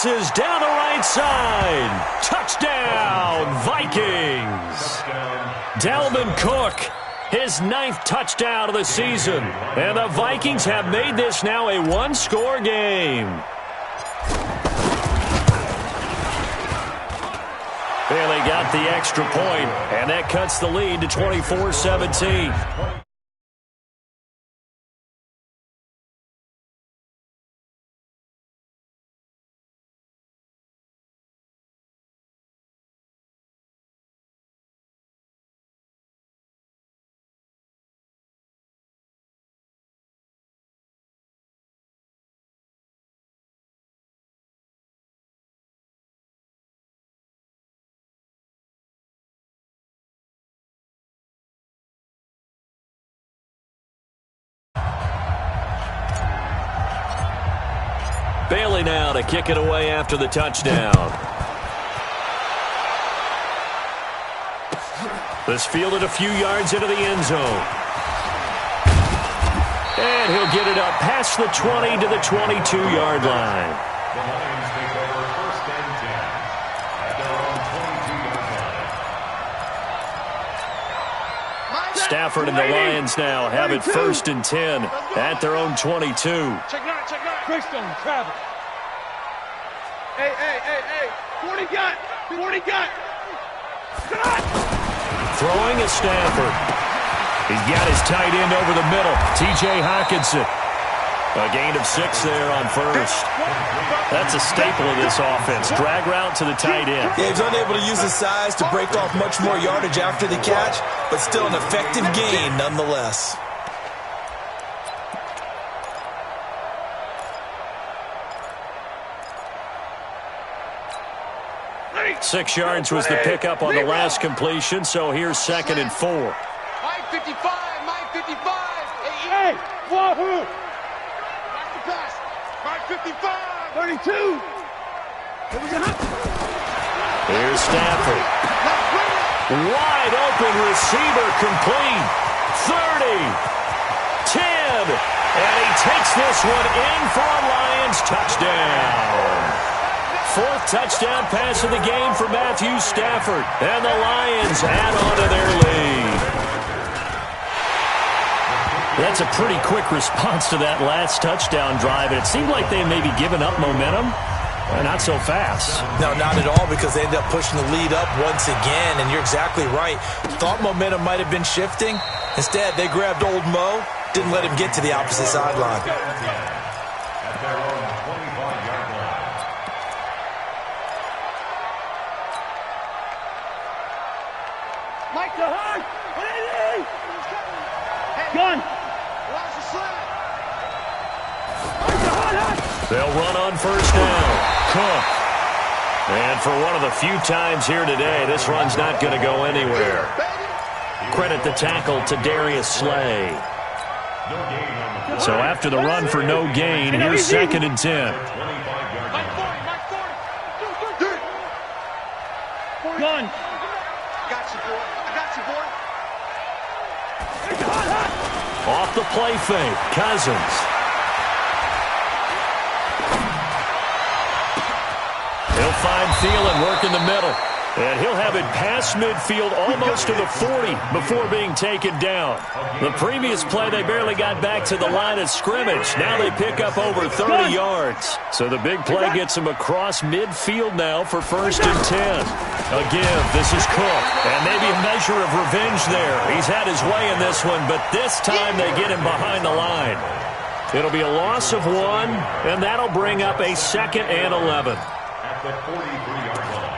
passes down the right side. Touchdown, Vikings. Dalvin Cook, his 9th touchdown of the season. And the Vikings have made this now a one-score game. Bailey got the extra point, and that cuts the lead to 24-17. Bailey now to kick it away after the touchdown. This fielded a few yards into the end zone. And he'll get it up past the 20 to the 22-yard line. The Lions take over 1st and 10 at their own 22-yard line. Stafford and the Lions now have it 1st and 10 at their own 22. Check nine. Christian, travel. Hey. 40 got. Throwing is Stafford. He's got his tight end over the middle, T.J. Hockenson. A gain of 6 there on 1st. That's a staple of this offense. Drag route to the tight end. Yeah, he's unable to use his size to break off much more yardage after the catch, but still an effective gain nonetheless. 6 yards was the pickup on the last completion, so here's 2nd and 4. Mike 55. Hey, wahoo! Back to pass. Mike 55. 32. Here's Stafford. Wide open receiver complete. 30. 10. And he takes this one in for a Lions touchdown. 4th touchdown pass of the game for Matthew Stafford. And the Lions add on to their lead. That's a pretty quick response to that last touchdown drive. It seemed like they may be giving up momentum. Not so fast. No, not at all, because they ended up pushing the lead up once again. And you're exactly right. Thought momentum might have been shifting. Instead, they grabbed old Mo, didn't let him get to the opposite sideline. At their own 25-yard line. Mike the hard. Gun. They'll run on 1st down. Cook. And for one of the few times here today, this run's not going to go anywhere. Credit the tackle to Darius Slay. So after the run for no gain, here's 2nd and 10. Gun. Off the play fake, Cousins. He'll find Thielen work in the middle. And he'll have it past midfield almost to the 40 before being taken down. The previous play, they barely got back to the line of scrimmage. Now they pick up over 30 yards. So the big play gets them across midfield now for 1st and 10. Again, this is Cook. And maybe a measure of revenge there. He's had his way in this one, but this time they get him behind the line. It'll be a loss of 1, and that'll bring up a 2nd and 11. At the 43-yard line.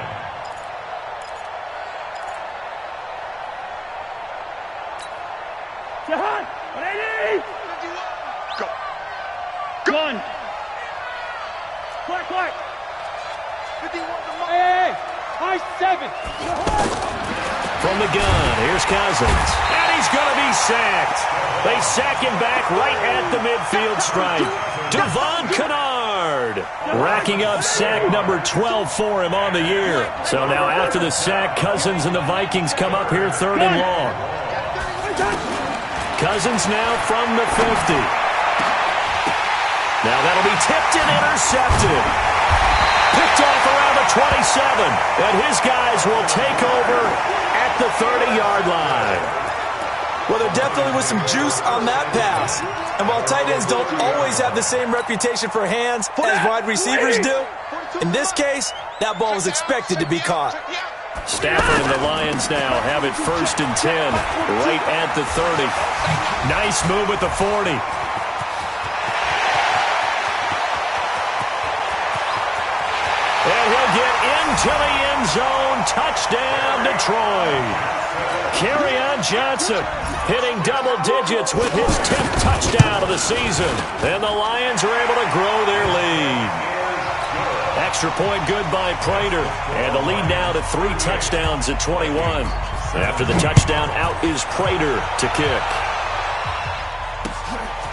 Jahan, 180. Go. Gun. Clark. 51. Hey. High 7. From the gun, here's Cousins. And he's going to be sacked. They sack him back right at the midfield stripe. Devon Kennard racking up sack number 12 for him on the year. So now after the sack, Cousins and the Vikings come up here 3rd and long. Cousins now from the 50. Now that'll be tipped and intercepted. Picked off around the 27. And his guys will take over at the 30-yard line. Well, there definitely was some juice on that pass. And while tight ends don't always have the same reputation for hands as wide receivers do, in this case, that ball was expected to be caught. Stafford and the Lions now have it 1st and 10, right at the 30. Nice move at the 40. And he'll get into the end zone. Touchdown, Detroit. Kerryon Johnson hitting double digits with his 10th touchdown of the season. And the Lions are able to grow their lead. Extra point good by Prater. And the lead now to 3 touchdowns at 21. After the touchdown, out is Prater to kick.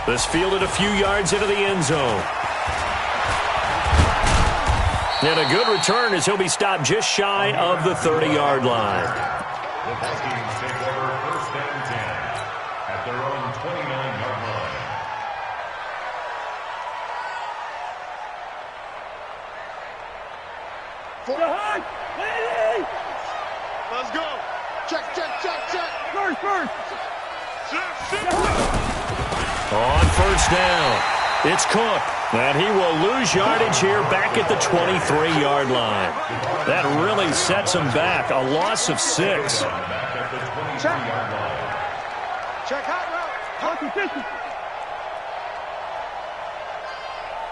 This fielded a few yards into the end zone. And a good return as he'll be stopped just shy of the 30-yard line. The Vikings take over 1st and 10 at their own 29-yard line. For the high. Let's go. Check. First. On 1st down, it's Cook. And he will lose yardage here back at the 23-yard line. That really sets him back. A loss of 6. Back at the 23-yard line. Check hot route. Competition.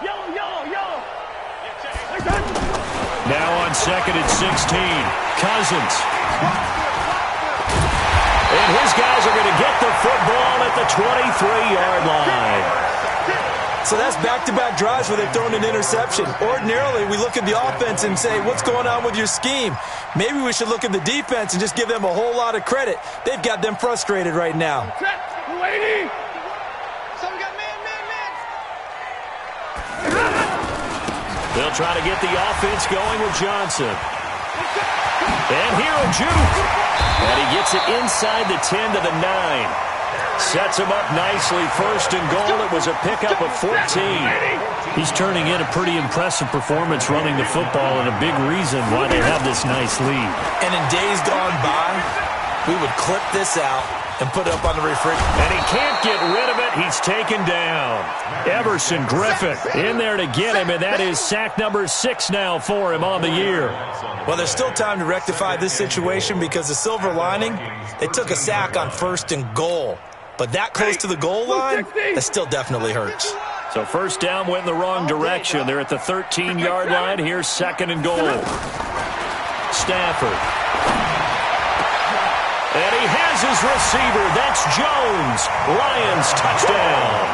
Yo. Now on 2nd and 16, Cousins. And his guys are going to get the football at the 23-yard line. So that's back-to-back drives where they've thrown an interception. Ordinarily, we look at the offense and say, what's going on with your scheme? Maybe we should look at the defense and just give them a whole lot of credit. They've got them frustrated right now. Waiting. Someone got man. They'll try to get the offense going with Johnson. And here a juke. And he gets it inside the 10 to the 9. Sets him up nicely. 1st and goal. It was a pickup of 14. He's turning in a pretty impressive performance running the football and a big reason why they have this nice lead. And in days gone by, we would clip this out and put it up on the refrigerator. And he can't get rid of it. He's taken down. Everson Griffith in there to get him, and that is sack number 6 now for him on the year. Well, there's still time to rectify this situation because the silver lining, they took a sack on 1st and goal. But that close to the goal line, that still definitely hurts. So 1st down went in the wrong direction. They're at the 13-yard line. Here's 2nd and goal. Stafford. And he has his receiver. That's Jones. Lions touchdown.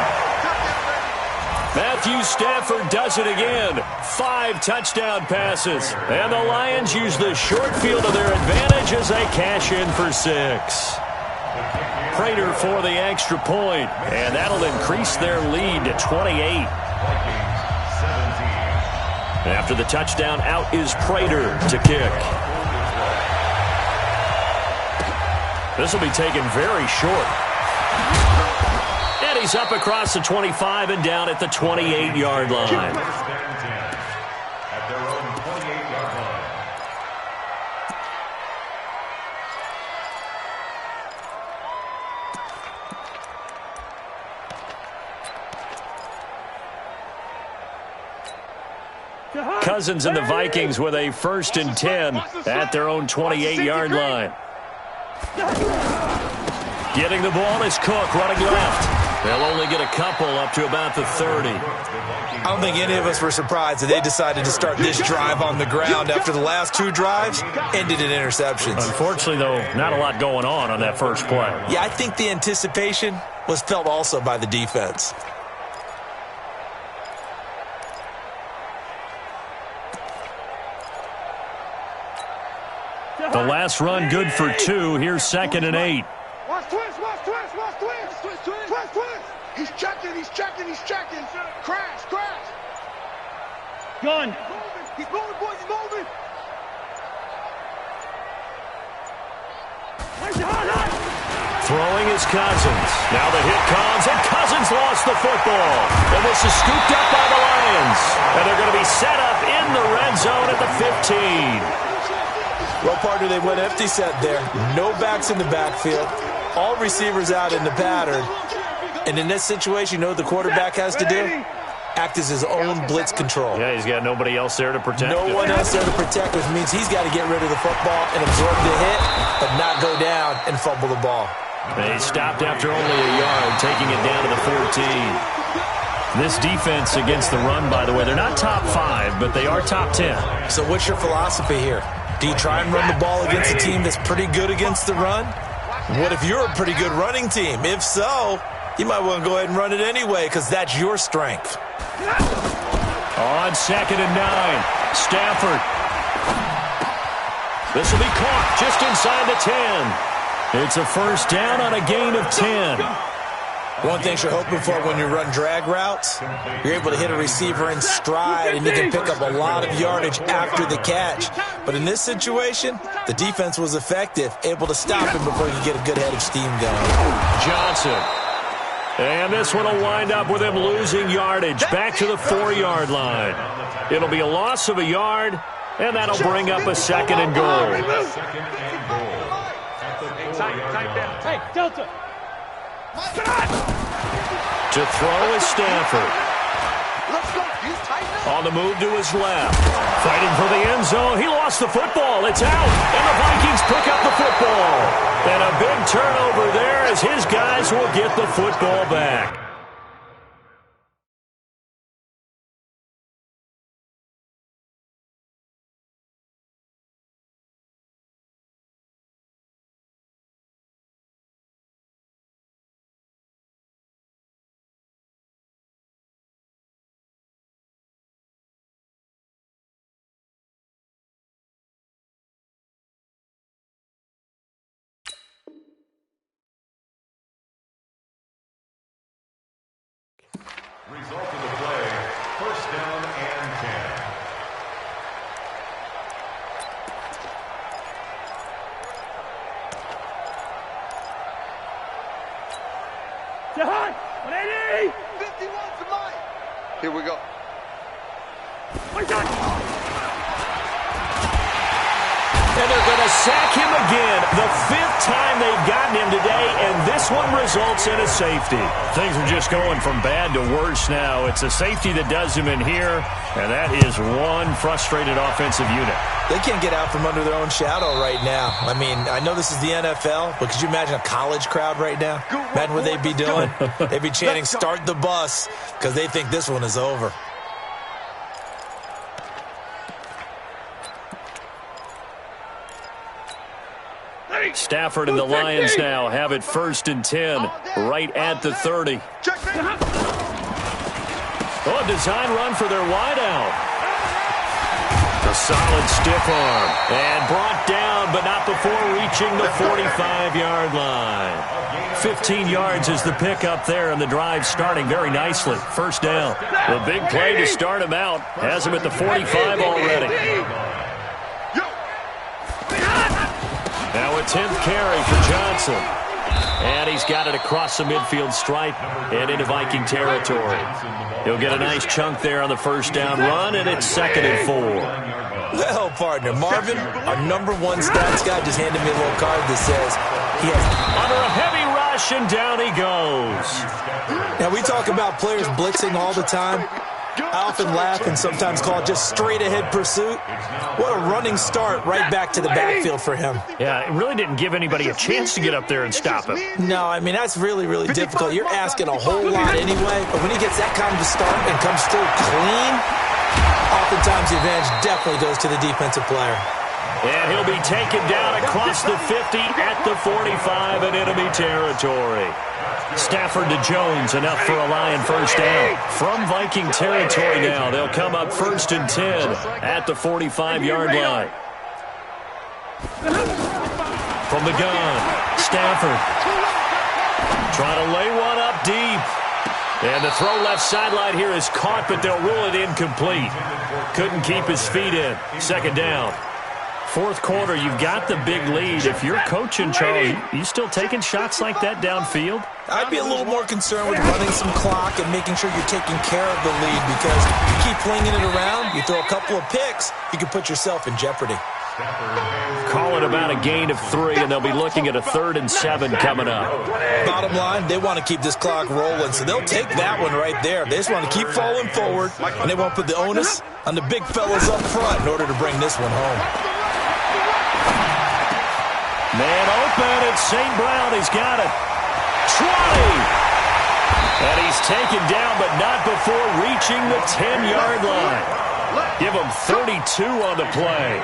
Matthew Stafford does it again. 5 touchdown passes. And the Lions use the short field to their advantage as they cash in for 6. Prater for the extra point, and that'll increase their lead to 28. After the touchdown, out is Prater to kick. This will be taken very short. And he's up across the 25 and down at the 28-yard line. At their own 28-yard line. Cousins and the Vikings with a 1st and 10 at their own 28-yard line. Getting the ball is Cook running left. They'll only get a couple up to about the 30. I don't think any of us were surprised that they decided to start this drive on the ground after the last 2 drives ended in interceptions. Unfortunately, though, not a lot going on that first play. Yeah, I think the anticipation was felt also by the defense. The last run good for 2. Here's 2nd and 8. Watch twist. He's checking. Crash. Gun. He's moving, boys, he's moving. Throwing is Cousins. Now the hit comes, and Cousins lost the football. And this is scooped up by the Lions. And they're going to be set up in the red zone at the 15. Well, partner, they went empty set there. No backs in the backfield. All receivers out in the pattern. And in this situation, you know what the quarterback has to do? Act as his own blitz control. Yeah, he's got nobody else there to protect him. No one else there to protect, which means he's got to get rid of the football and absorb the hit, but not go down and fumble the ball. They stopped after only a yard, taking it down to the 14. This defense against the run, by the way, they're not top 5, but they are top 10. So what's your philosophy here? Do you try and run the ball against a team that's pretty good against the run? What if you're a pretty good running team? If so, you might want to go ahead and run it anyway because that's your strength. On 2nd and 9, Stafford. This will be caught just inside the 10. It's a first down on a gain of 10. One thing you're hoping for when you run drag routes, you're able to hit a receiver in stride and you can pick up a lot of yardage after the catch. But in this situation, the defense was effective, able to stop him before he could get a good head of steam going. Johnson. And this one will wind up with him losing yardage back to the 4-yard line. It'll be a loss of a yard, and that'll bring up a 2nd and goal. Hey, Delta. To throw is Stafford. On the move to his left. Fighting for the end zone. He lost the football. It's out. And the Vikings pick up the football. And a big turnover there as his guys will get the football back. Result of the play, first down and 10. Jahan, 180! 51 to mine. Here we go. And they're going to sack him again. The 5th time they've gotten him today, and this one results in a safety. Things are just going from bad to worse now. It's a safety that does him in here, and that is one frustrated offensive unit. They can't get out from under their own shadow right now. I mean, I know this is the NFL, but could you imagine a college crowd right now? Imagine what they'd be doing. They'd be chanting, "Start the bus," because they think this one is over. Stafford and the Lions now have it 1st and 10, right at the 30. Oh, a design run for their wideout. A solid stiff arm. And brought down, but not before reaching the 45-yard line. 15 yards is the pickup there, and the drive starting very nicely. First down. The big play to start him out has him at the 45 already. Now a 10th carry for Johnson. And he's got it across the midfield stripe and into Viking territory. He'll get a nice chunk there on the first down run, and it's 2nd and 4. Well, partner, Marvin, our #1 stats guy, just handed me a little card that says he has... Under a heavy rush, and down he goes. Now, we talk about players blitzing all the time. I often laugh and sometimes call it just straight-ahead pursuit. What a running start right back to the backfield for him. Yeah, it really didn't give anybody a chance to get up there and stop him. No, I mean, that's really, really difficult. You're asking a whole lot anyway, but when he gets that kind of a start and comes through clean, oftentimes the advantage definitely goes to the defensive player. And he'll be taken down across the 50 at the 45 in enemy territory. Stafford to Jones, enough for a Lion first down. From Viking territory now, they'll come up 1st and 10 at the 45-yard line. From the gun, Stafford trying to lay one up deep. And the throw left sideline here is caught, but they'll rule it incomplete. Couldn't keep his feet in. 2nd down. Fourth quarter, you've got the big lead. If you're coaching, Charles, you still taking shots like that downfield? I'd be a little more concerned with running some clock and making sure you're taking care of the lead, because you keep flinging it around, you throw a couple of picks, you can put yourself in jeopardy. Call it about a gain of 3, and they'll be looking at a 3rd and 7 coming up. Bottom line, they want to keep this clock rolling, so they'll take that one right there. They just want to keep falling forward, and they won't put the onus on the big fellas up front in order to bring this one home. Man open, it's St. Brown. He's got it. 20! And he's taken down, but not before reaching the 10-yard line. Give him 32 on the play.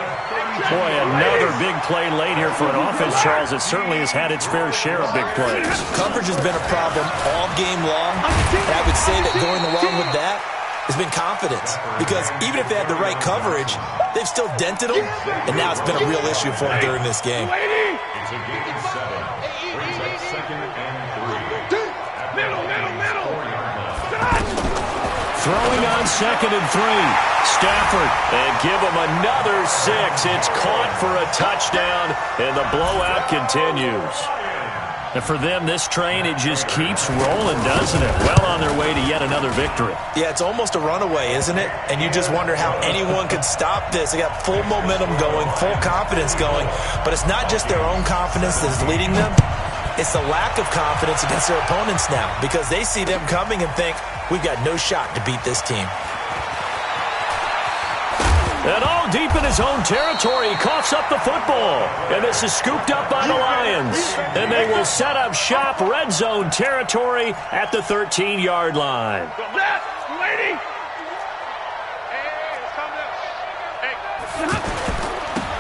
Boy, another big play late here for an offense, Charles. It certainly has had its fair share of big plays. Coverage has been a problem all game long. And I would say that going along with that has been confidence, because even if they had the right coverage, they've still dented them, and now it's been a real issue for them during this game. It's a gain of 7. Brings up 2nd and 3. Middle. Throwing on 2nd and 3. Stafford, and give him another 6. It's caught for a touchdown, and the blowout continues. And for them, this train, it just keeps rolling, doesn't it? Well on their way to yet another victory. Yeah, it's almost a runaway, isn't it? And you just wonder how anyone could stop this. They got full momentum going, full confidence going. But it's not just their own confidence that's leading them. It's the lack of confidence against their opponents now, because they see them coming and think, we've got no shot to beat this team. And all deep in his own territory, he coughs up the football. And this is scooped up by the Lions. And they will set up shop, red zone territory at the 13-yard line. Lady!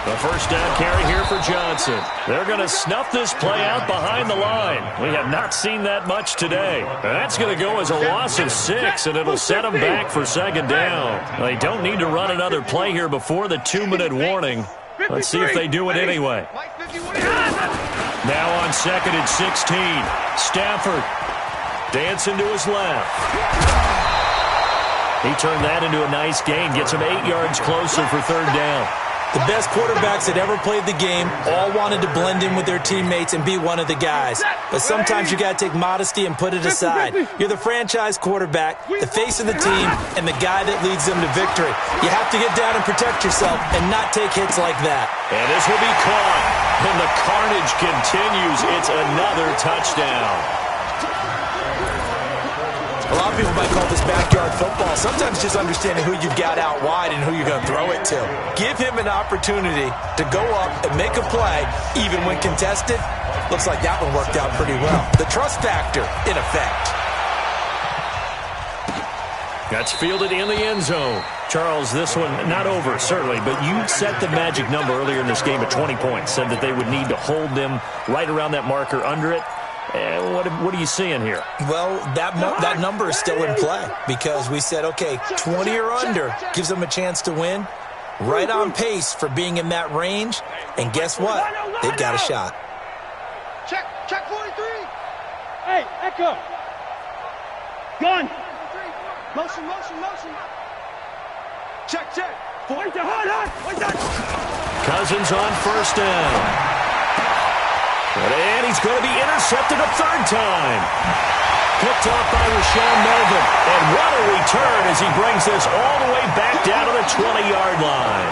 The first down carry here for Johnson. They're going to snuff this play out behind the line. We have not seen that much today. That's going to go as a loss of 6, and it'll set them back for 2nd down. They don't need to run another play here before the 2-minute warning. Let's see if they do it anyway. Now on 2nd and 16. Stafford dancing to his left. He turned that into a nice gain. Gets him 8 yards closer for 3rd down. The best quarterbacks that ever played the game all wanted to blend in with their teammates and be one of the guys. But sometimes you got to take modesty and put it aside. You're the franchise quarterback, the face of the team, and the guy that leads them to victory. You have to get down and protect yourself and not take hits like that. And this will be caught. And the carnage continues. It's another touchdown. A lot of people might call this backyard football. Sometimes just understanding who you've got out wide and who you're going to throw it to. Give him an opportunity to go up and make a play, even when contested. Looks like that one worked out pretty well. The trust factor, in effect. That's fielded in the end zone. Charles, this one not over, certainly, but you set the magic number earlier in this game at 20 points. Said that they would need to hold them right around that marker under it. What are you seeing here? Well, that number is still in play, because we said, okay, 20 or under gives them a chance to win. Right on pace for being in that range. And guess what? They've got a shot. Check 43. Hey, Echo. Gun. Motion. Check. 40. Hot. Cousins on 1st down. And he's going to be intercepted a 3rd time. Picked off by Rashawn Melvin. And what a return as he brings this all the way back down to the 20-yard line.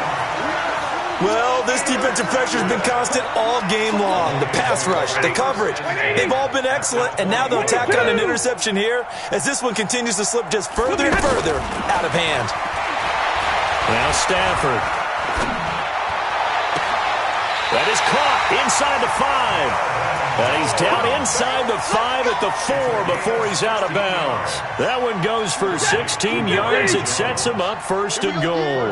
Well, this defensive pressure has been constant all game long. The pass rush, the coverage, they've all been excellent. And now they'll tack on an interception here as this one continues to slip just further and further out of hand. Now Stafford. That is caught inside the 5. And he's down inside the 5 at the 4 before he's out of bounds. That one goes for 16 yards. It sets him up 1st and goal.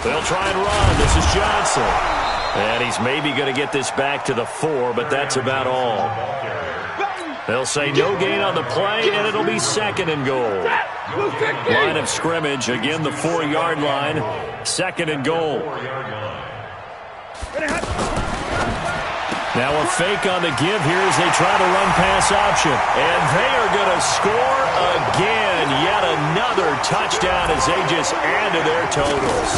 They'll try and run. This is Johnson. And he's maybe going to get this back to the 4, but that's about all. They'll say no gain on the play, and it'll be 2nd and goal. Line of scrimmage, again the 4-yard line. 2nd and goal. Now a fake on the give here as they try to run pass option. And they are going to score again. Yet another touchdown as they just add to their totals.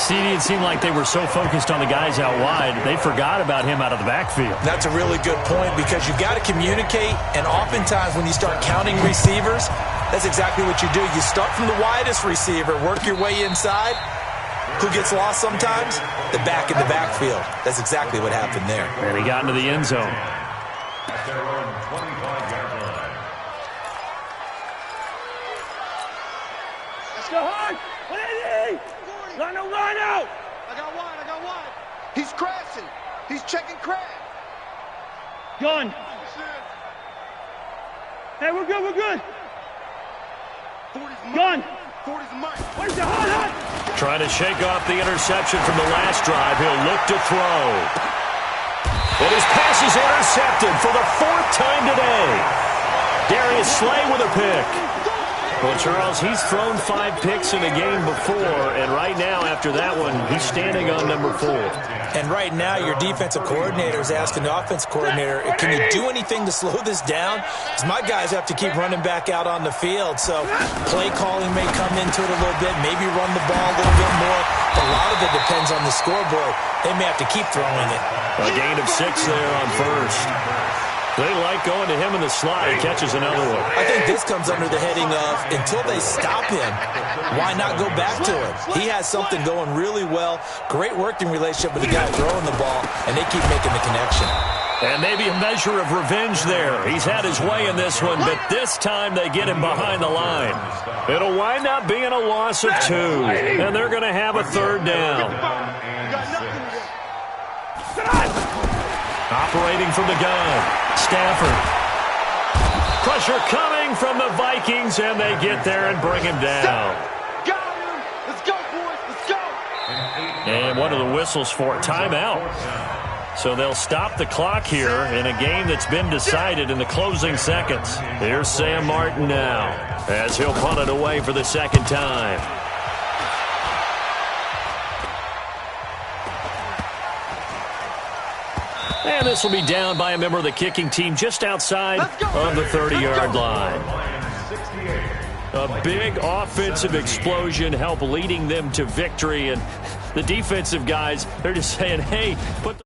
CD, it seemed like they were so focused on the guys out wide, they forgot about him out of the backfield. That's a really good point because you've got to communicate, and oftentimes when you start counting receivers, that's exactly what you do. You start from the widest receiver, work your way inside. Who gets lost sometimes? The back in the backfield. That's exactly what happened there. And he got into the end zone. At their own 25-yard line. Let's go hard. 180. Line out. I got wide. He's crashing. He's checking crash. Gun. Hey, we're good. 40's gun. 40's mine. What is it? Hot. Trying to shake off the interception from the last drive. He'll look to throw. And his pass is intercepted for the 4th time today. Darius Slay with a pick. Well, Charles, he's thrown 5 picks in a game before, and right now, after that one, he's standing on number 4. And right now, your defensive coordinator is asking the offensive coordinator, can you do anything to slow this down? Because my guys have to keep running back out on the field, so play calling may come into it a little bit, maybe run the ball a little bit more. But a lot of it depends on the scoreboard. They may have to keep throwing it. A gain of 6 there on first. They like going to him in the slot. He catches another one. I think this comes under the heading of, until they stop him, why not go back to him? He has something going really well. Great working relationship with the guy throwing the ball, and they keep making the connection. And maybe a measure of revenge there. He's had his way in this one, but this time they get him behind the line. It'll wind up being a loss of 2, and they're going to have a 3rd down. Operating from the gun. Stafford. Pressure coming from the Vikings, and they get there and bring him down. Got him. Let's go, boys. Let's go. And what are the whistles for? Timeout. So they'll stop the clock here in a game that's been decided in the closing seconds. Here's Sam Martin now as he'll punt it away for the 2nd time. And this will be down by a member of the kicking team just outside of the 30-yard line. A big offensive explosion helped leading them to victory. And the defensive guys, they're just saying, hey, put the